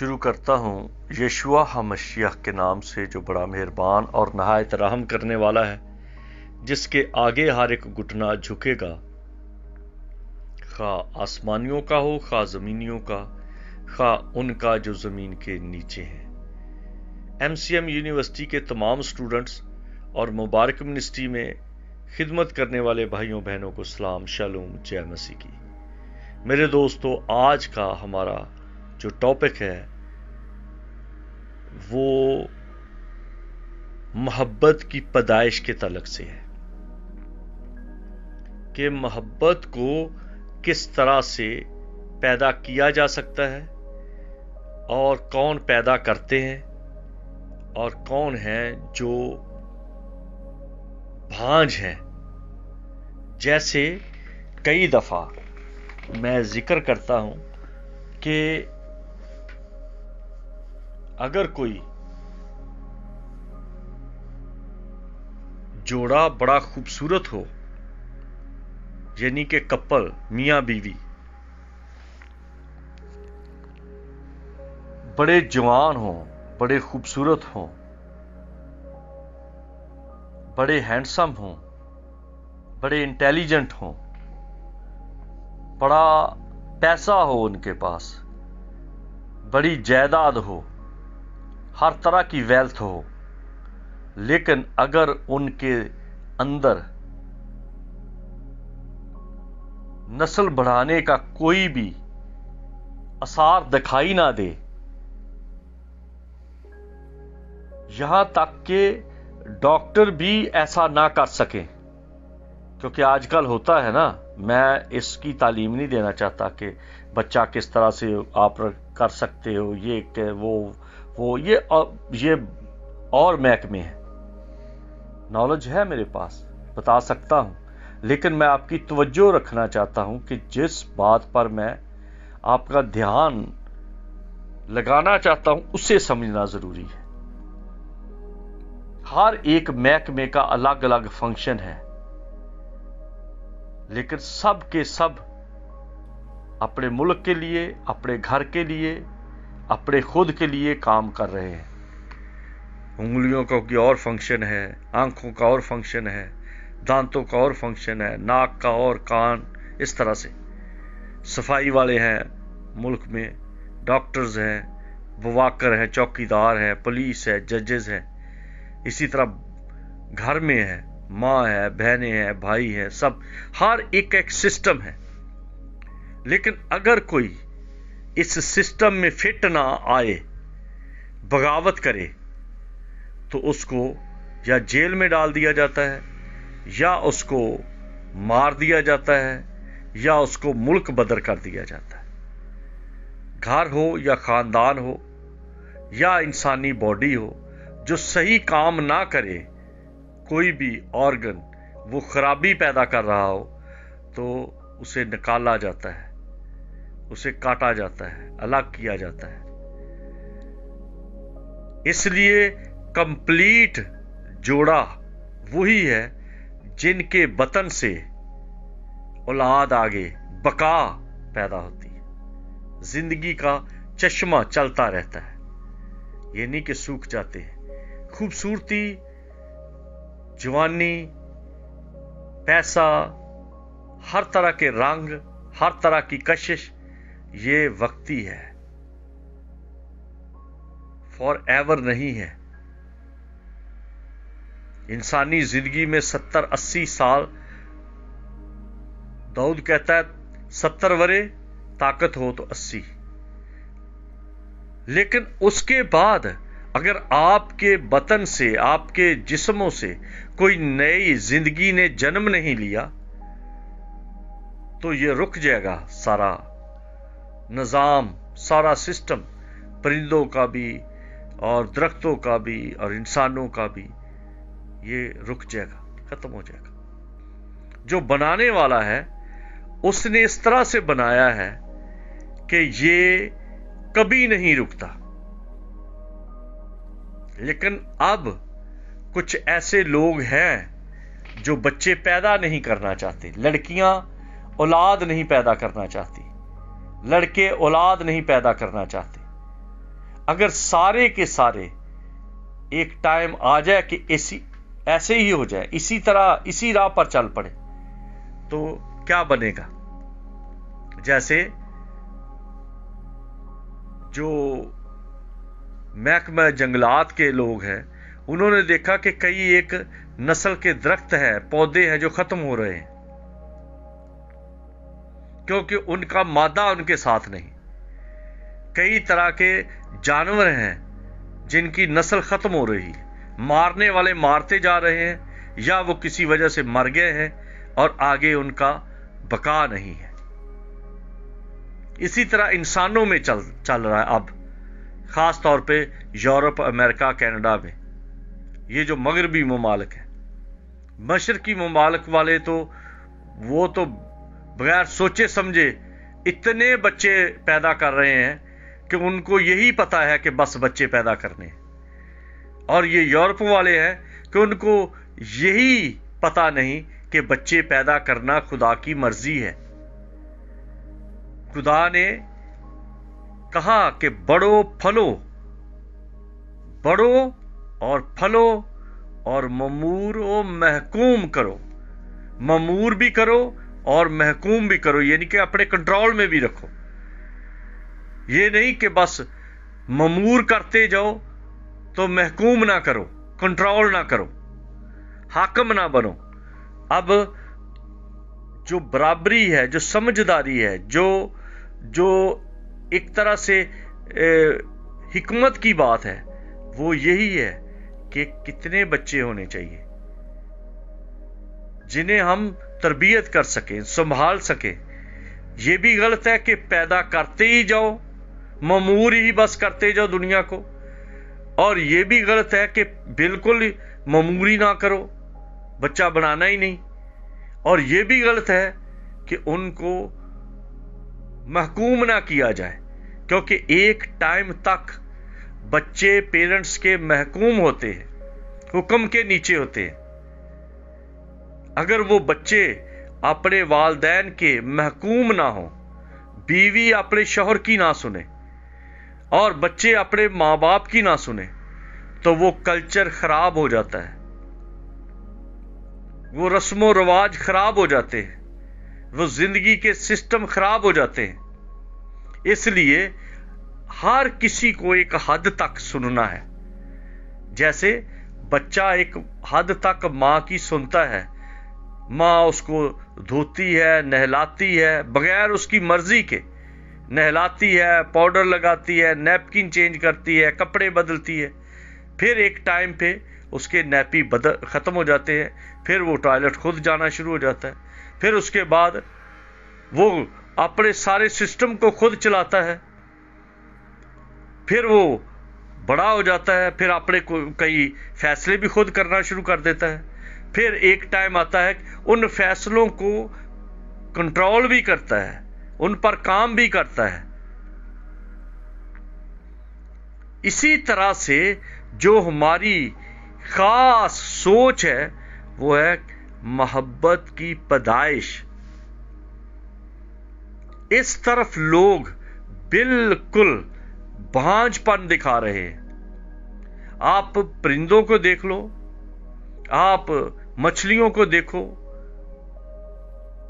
شروع کرتا ہوں یشوع ہمشیح کے نام سے جو بڑا مہربان اور نہایت رحم کرنے والا ہے، جس کے آگے ہر ایک گھٹنا جھکے گا، خواہ آسمانیوں کا ہو خواہ زمینیوں کا، خواہ ان کا جو زمین کے نیچے ہیں۔ MCM یونیورسٹی کے تمام سٹوڈنٹس اور مبارک منسٹری میں خدمت کرنے والے بھائیوں بہنوں کو سلام، شالوم، جے مسیح کی۔ میرے دوستو، آج کا ہمارا جو ٹاپک ہے وہ محبت کی پیدائش کے تعلق سے ہے کہ محبت کو کس طرح سے پیدا کیا جا سکتا ہے اور کون پیدا کرتے ہیں اور کون ہیں جو بھانج ہیں۔ جیسے کئی دفعہ میں ذکر کرتا ہوں کہ اگر کوئی جوڑا بڑا خوبصورت ہو، یعنی کہ کپل، میاں بیوی، بڑے جوان ہوں، بڑے خوبصورت ہوں، بڑے ہینڈسم ہوں، بڑے انٹیلیجنٹ ہوں، بڑا پیسہ ہو ان کے پاس، بڑی جائیداد ہو، ہر طرح کی ویلتھ ہو، لیکن اگر ان کے اندر نسل بڑھانے کا کوئی بھی آثار دکھائی نہ دے، یہاں تک کہ ڈاکٹر بھی ایسا نہ کر سکیں، کیونکہ آج کل ہوتا ہے نا، میں اس کی تعلیم نہیں دینا چاہتا کہ بچہ کس طرح سے آپ کر سکتے ہو، یہ کہ وہ یہ اور محکمے ہیں، نالج ہے میرے پاس، بتا سکتا ہوں، لیکن میں آپ کی توجہ رکھنا چاہتا ہوں کہ جس بات پر میں آپ کا دھیان لگانا چاہتا ہوں اسے سمجھنا ضروری ہے۔ ہر ایک محکمے کا الگ الگ فنکشن ہے، لیکن سب کے سب اپنے ملک کے لیے، اپنے گھر کے لیے، اپنے خود کے لیے کام کر رہے ہیں۔ انگلیوں کا کوئی اور فنکشن ہے، آنکھوں کا اور فنکشن ہے، دانتوں کا اور فنکشن ہے، ناک کا اور، کان، اس طرح سے صفائی والے ہیں ملک میں، ڈاکٹرز ہیں، بواکر ہیں، چوکیدار ہیں، پولیس ہے، ججز ہیں، اسی طرح گھر میں ہے، ماں ہے، بہنیں ہیں، بھائی ہیں، سب، ہر ایک سسٹم ہے۔ لیکن اگر کوئی اس سسٹم میں فٹ نہ آئے، بغاوت کرے، تو اس کو یا جیل میں ڈال دیا جاتا ہے، یا اس کو مار دیا جاتا ہے، یا اس کو ملک بدر کر دیا جاتا ہے۔ گھر ہو یا خاندان ہو یا انسانی باڈی ہو، جو صحیح کام نہ کرے، کوئی بھی آرگن وہ خرابی پیدا کر رہا ہو، تو اسے نکالا جاتا ہے، اسے کاٹا جاتا ہے، الگ کیا جاتا ہے۔ اس لیے کمپلیٹ جوڑا وہی ہے جن کے بطن سے اولاد آگے بقا پیدا ہوتی ہے، زندگی کا چشمہ چلتا رہتا ہے، یہ نہیں کہ سوکھ جاتے ہیں۔ خوبصورتی، جوانی، پیسہ، ہر طرح کے رنگ، ہر طرح کی کشش، یہ وقتی ہے، فار ایور نہیں ہے۔ انسانی زندگی میں 70-80 سال، داؤد کہتا ہے 70 ورے طاقت ہو تو 80، لیکن اس کے بعد اگر آپ کے بطن سے، آپ کے جسموں سے کوئی نئی زندگی نے جنم نہیں لیا، تو یہ رک جائے گا، سارا نظام، سارا سسٹم، پرندوں کا بھی اور درختوں کا بھی اور انسانوں کا بھی، یہ رک جائے گا، ختم ہو جائے گا۔ جو بنانے والا ہے اس نے اس طرح سے بنایا ہے کہ یہ کبھی نہیں رکتا۔ لیکن اب کچھ ایسے لوگ ہیں جو بچے پیدا نہیں کرنا چاہتے، لڑکیاں اولاد نہیں پیدا کرنا چاہتی، لڑکے اولاد نہیں پیدا کرنا چاہتے، اگر سارے کے سارے ایک ٹائم آ جائے کہ ایسے ہی ہو جائے، اسی طرح اسی راہ پر چل پڑے، تو کیا بنے گا؟ جیسے جو محکمہ جنگلات کے لوگ ہیں، انہوں نے دیکھا کہ کئی ایک نسل کے درخت ہیں، پودے ہیں جو ختم ہو رہے ہیں، کیونکہ ان کا مادہ ان کے ساتھ نہیں۔ کئی طرح کے جانور ہیں جن کی نسل ختم ہو رہی ہے، مارنے والے مارتے جا رہے ہیں، یا وہ کسی وجہ سے مر گئے ہیں اور آگے ان کا بقا نہیں ہے۔ اسی طرح انسانوں میں چل رہا ہے اب، خاص طور پہ یورپ، امریکہ، کینیڈا میں۔ یہ جو مغربی ممالک ہیں، مشرقی ممالک والے تو وہ تو بغیر سوچے سمجھے اتنے بچے پیدا کر رہے ہیں کہ ان کو یہی پتا ہے کہ بس بچے پیدا کرنے ہیں، اور یہ یورپ والے ہیں کہ ان کو یہی پتا نہیں کہ بچے پیدا کرنا خدا کی مرضی ہے۔ خدا نے کہا کہ بڑو اور پھلو اور ممور و محکوم کرو، ممور بھی کرو اور محکوم بھی کرو، یعنی کہ اپنے کنٹرول میں بھی رکھو۔ یہ نہیں کہ بس ممور کرتے جاؤ تو محکوم نہ کرو، کنٹرول نہ کرو، حاکم نہ بنو۔ اب جو برابری ہے، جو سمجھداری ہے، جو ایک طرح سے حکمت کی بات ہے، وہ یہی ہے کہ کتنے بچے ہونے چاہیے جنہیں ہم تربیت کر سکیں، سنبھال سکیں۔ یہ بھی غلط ہے کہ پیدا کرتے ہی جاؤ، ممور ہی بس کرتے جاؤ دنیا کو، اور یہ بھی غلط ہے کہ بالکل مموری نہ کرو، بچہ بنانا ہی نہیں، اور یہ بھی غلط ہے کہ ان کو محکوم نہ کیا جائے، کیونکہ ایک ٹائم تک بچے پیرنٹس کے محکوم ہوتے ہیں، حکم کے نیچے ہوتے ہیں۔ اگر وہ بچے اپنے والدین کے محکوم نہ ہوں، بیوی اپنے شوہر کی نہ سنے اور بچے اپنے ماں باپ کی نہ سنے، تو وہ کلچر خراب ہو جاتا ہے، وہ رسم و رواج خراب ہو جاتے ہیں، وہ زندگی کے سسٹم خراب ہو جاتے ہیں۔ اس لیے ہر کسی کو ایک حد تک سننا ہے۔ جیسے بچہ ایک حد تک ماں کی سنتا ہے، ماں اس کو دھوتی ہے، نہلاتی ہے بغیر اس کی مرضی کے، نہلاتی ہے، پاؤڈر لگاتی ہے، نیپکن چینج کرتی ہے، کپڑے بدلتی ہے۔ پھر ایک ٹائم پہ اس کے نیپی ختم ہو جاتے ہیں، پھر وہ ٹوائلٹ خود جانا شروع ہو جاتا ہے، پھر اس کے بعد وہ اپنے سارے سسٹم کو خود چلاتا ہے، پھر وہ بڑا ہو جاتا ہے، پھر اپنے کئی فیصلے بھی خود کرنا شروع کر دیتا ہے۔ پھر ایک ٹائم آتا ہے ان فیصلوں کو کنٹرول بھی کرتا ہے، ان پر کام بھی کرتا ہے۔ اسی طرح سے جو ہماری خاص سوچ ہے وہ ہے محبت کی پیدائش۔ اس طرف لوگ بالکل بھانج پن دکھا رہے ہیں۔ آپ پرندوں کو دیکھ لو، آپ مچھلیوں کو دیکھو،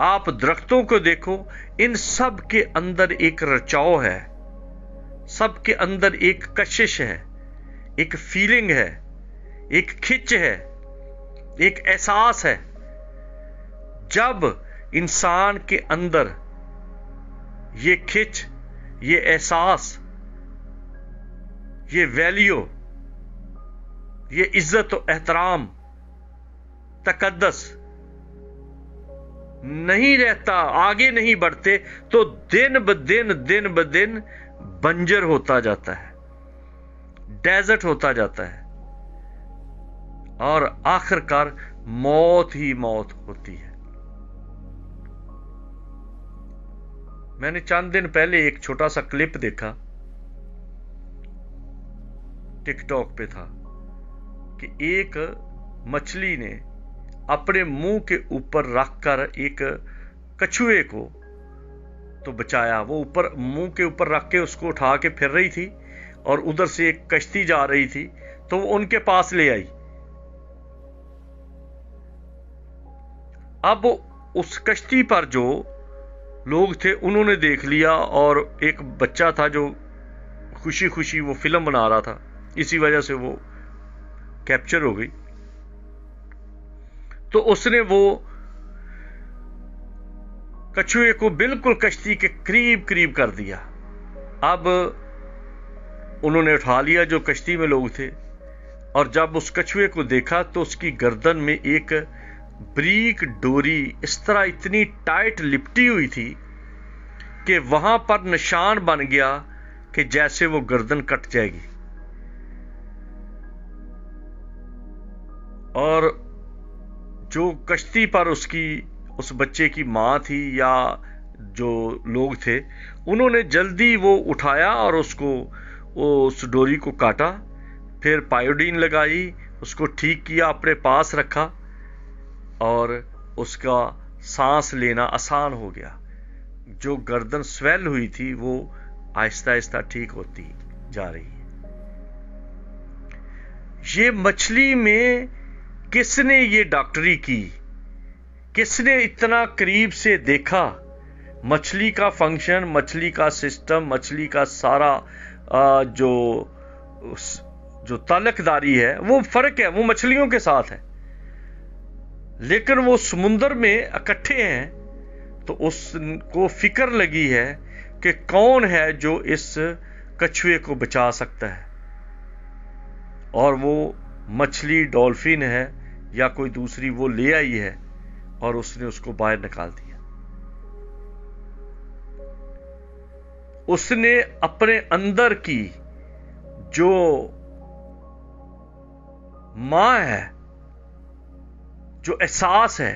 آپ درختوں کو دیکھو، ان سب کے اندر ایک رچاؤ ہے، سب کے اندر ایک کشش ہے، ایک فیلنگ ہے، ایک کھچ ہے، ایک احساس ہے۔ جب انسان کے اندر یہ کھچ، یہ احساس، یہ ویلیو، یہ عزت و احترام، تقدس نہیں رہتا، آگے نہیں بڑھتے، تو دن بدن بنجر ہوتا جاتا ہے، ڈیزرٹ ہوتا جاتا ہے، اور آخر کار موت ہی موت ہوتی ہے۔ میں نے چند دن پہلے ایک چھوٹا سا کلپ دیکھا، ٹک ٹاک پہ تھا، کہ ایک مچھلی نے اپنے منہ کے اوپر رکھ کر ایک کچھوے کو تو بچایا، وہ اوپر منہ کے اوپر رکھ کے اس کو اٹھا کے پھر رہی تھی، اور ادھر سے ایک کشتی جا رہی تھی تو وہ ان کے پاس لے آئی. اب اس کشتی پر جو لوگ تھے انہوں نے دیکھ لیا، اور ایک بچہ تھا جو خوشی خوشی وہ فلم بنا رہا تھا، اسی وجہ سے وہ کیپچر ہو گئی. تو اس نے وہ کچھوے کو بالکل کشتی کے قریب قریب کر دیا. اب انہوں نے اٹھا لیا جو کشتی میں لوگ تھے، اور جب اس کچھوے کو دیکھا تو اس کی گردن میں ایک بریک ڈوری اس طرح اتنی ٹائٹ لپٹی ہوئی تھی کہ وہاں پر نشان بن گیا کہ جیسے وہ گردن کٹ جائے گی. اور جو کشتی پر اس بچے کی ماں تھی یا جو لوگ تھے، انہوں نے جلدی وہ اٹھایا اور اس ڈوری کو کاٹا، پھر پائیوڈین لگائی، اس کو ٹھیک کیا، اپنے پاس رکھا، اور اس کا سانس لینا آسان ہو گیا. جو گردن سویل ہوئی تھی وہ آہستہ آہستہ ٹھیک ہوتی جا رہی ہے. یہ مچھلی میں کس نے یہ ڈاکٹری کی؟ کس نے اتنا قریب سے دیکھا؟ مچھلی کا فنکشن، مچھلی کا سسٹم، مچھلی کا سارا جو تعلق داری ہے وہ فرق ہے، وہ مچھلیوں کے ساتھ ہے، لیکن وہ سمندر میں اکٹھے ہیں. تو اس کو فکر لگی ہے کہ کون ہے جو اس کچھوے کو بچا سکتا ہے، اور وہ مچھلی ڈولفن ہے یا کوئی دوسری وہ لے آئی ہے، اور اس نے اس کو باہر نکال دیا. اس نے اپنے اندر کی جو ماں ہے، جو احساس ہے،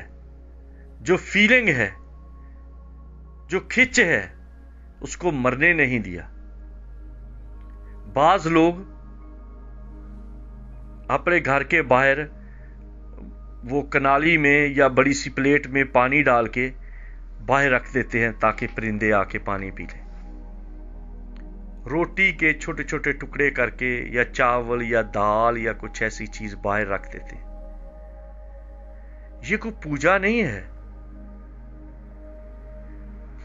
جو فیلنگ ہے، جو کھچ ہے، اس کو مرنے نہیں دیا. بعض لوگ اپنے گھر کے باہر وہ کنالی میں یا بڑی سی پلیٹ میں پانی ڈال کے باہر رکھ دیتے ہیں تاکہ پرندے آ کے پانی پی لیں. روٹی کے چھوٹے چھوٹے ٹکڑے کر کے یا چاول یا دال یا کچھ ایسی چیز باہر رکھ دیتے ہیں. یہ کوئی پوجا نہیں ہے،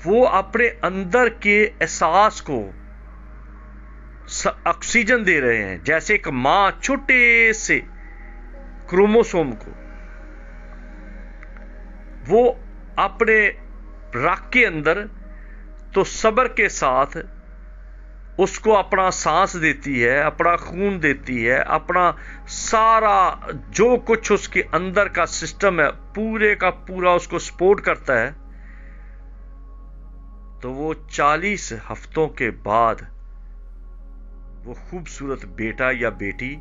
وہ اپنے اندر کے احساس کو آکسیجن دے رہے ہیں، جیسے ایک ماں چھوٹے سے کروموسوم کو وہ اپنے رگ کے اندر تو صبر کے ساتھ اس کو اپنا سانس دیتی ہے، اپنا خون دیتی ہے، اپنا سارا جو کچھ اس کے اندر کا سسٹم ہے پورے کا پورا اس کو سپورٹ کرتا ہے. تو وہ 40 ہفتوں کے بعد وہ خوبصورت بیٹا یا بیٹی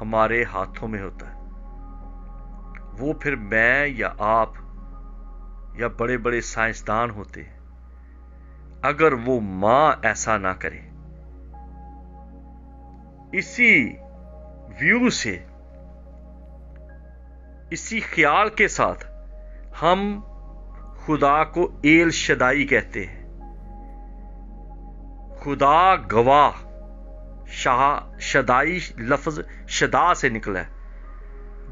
ہمارے ہاتھوں میں ہوتا ہے. وہ پھر میں یا آپ یا بڑے بڑے سائنسدان ہوتے ہیں اگر وہ ماں ایسا نہ کرے. اسی ویو سے، اسی خیال کے ساتھ ہم خدا کو ایل شدائی کہتے ہیں. خدا گواہ، شدائی لفظ شدا سے نکلا ہے،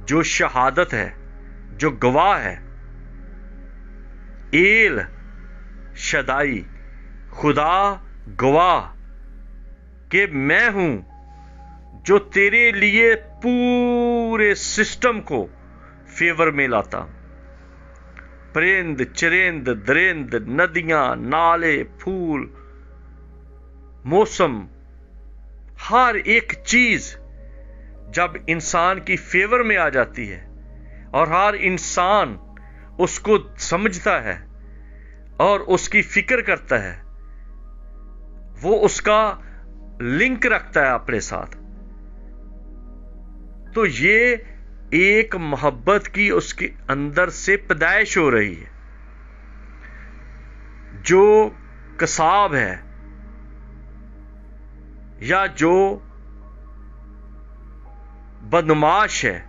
جو شہادت ہے، جو گواہ ہے. ایل شدائی، خدا گواہ کہ میں ہوں جو تیرے لیے پورے سسٹم کو فیور میں لاتا ہوں. پرند، چرند، درند، ندیاں، نالے، پھول، موسم، ہر ایک چیز جب انسان کی فیور میں آ جاتی ہے اور ہر انسان اس کو سمجھتا ہے اور اس کی فکر کرتا ہے، وہ اس کا لنک رکھتا ہے اپنے ساتھ، تو یہ ایک محبت کی اس کے اندر سے پیدائش ہو رہی ہے. جو قصاب ہے یا جو بدماش ہے،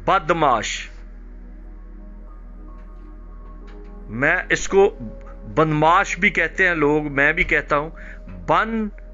بدماش، میں اس کو بدماش بھی کہتے ہیں لوگ، میں بھی کہتا ہوں